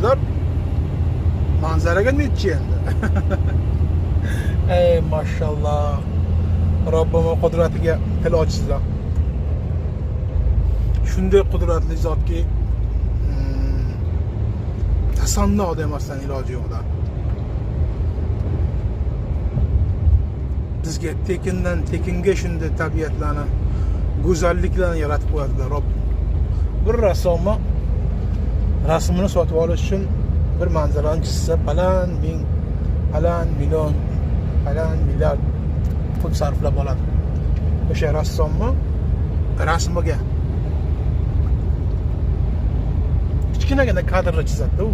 azizlar, manzaraga netchi endi. Ey maşallah. Robbimning qudratiga til ochsizlar. Shunday qudratli zotki, tasanno demasdan iloji yo'qda. Bizga tekindan tekinga shunday tabiatlarni, go'zalliklarni yaratib qo'yadilar Robbim. Bir rassomni rasmini sotib olish uchun bir manzarani chizsa, falan ming, falan million, falan milliard pul sarflab oladi. O'sha rassomni rasmiga kichkinagina kadrlar chizadi u.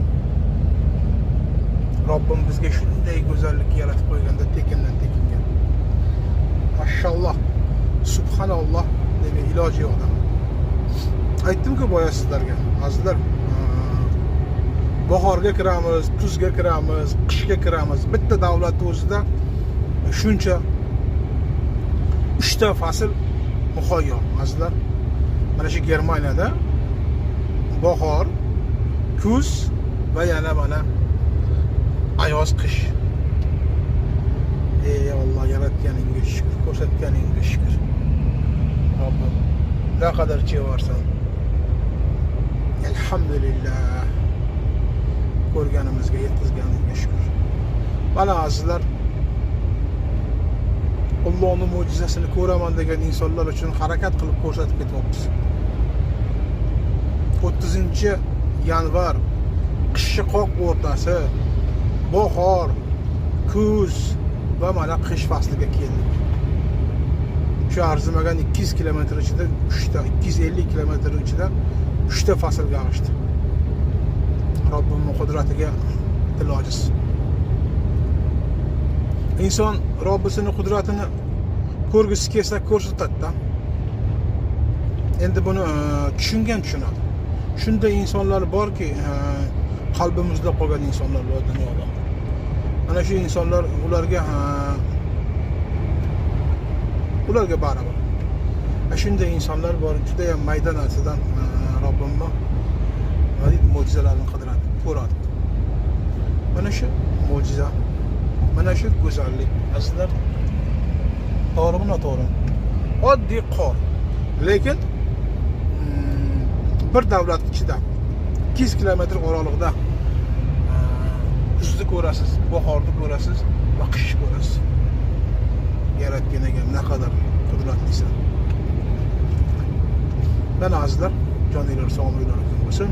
Robbim bizga shunday go'zallik yaratib qo'yganda tekindan tekinga. Mashalloh, subhanalloh degan iloji yo'qda. Aytdim-ku boya sizlarga, azizlar. Bahorga kiramiz, kuzga kiramiz, qishga kiramiz. Bitta davlatning o'zida shuncha 3 ta fasl muhayyo, azizlar. Mana shu Germaniyada bahor, kuz va yana mana ayoz, qish. Ey Alloh, yaratganingga shukr, ko'rsatganingga shukr. Robbim, naqadar chevarsan. Elhamdülillah. Ko'rganimizga yetkazganingga shukr. Mana azizlar, Allohning mo'jizasini ko'raman degan insonlar uchun harakat qilib ko'rsatib ketyapmiz. 30-yanvar qishni qoq o'rtasi, bahor, kuz va mana qish fasliga keldik. Shu arzimagan 200 kilometr ichida 3 ta, 250 kilometr ichida 3 ta faslga ag'ishdi. Robbimning qudratiga til ojiz. İnson Robbisining qudratini ko'rgisi kelsa ko'rsatadi-da. Endi buni tushungan tushunadi. Shunday insonlar borki, qalbimizda qolgan insonlar bor dunyoda. Mana shu insonlar ularga baravar. Shunday insonlar bor, juda ham mayda narsadan Robbimni mo'jizalarni qidiradi, ko'radi. Mana shu mo'jiza, mana shu go'zallik. Azizlar, to'g'rimi, noto'g'rimi? Oddiy qor. Lekin bir davlat ichida 200 kilometr oralig'ida kuzni ko'rasiz, bahorni ko'rasiz va qishni ko'rasiz. Yaratganiga naqadar qudratlisan. Mana azizlar, joninglar sog'liqlar bo'lsin.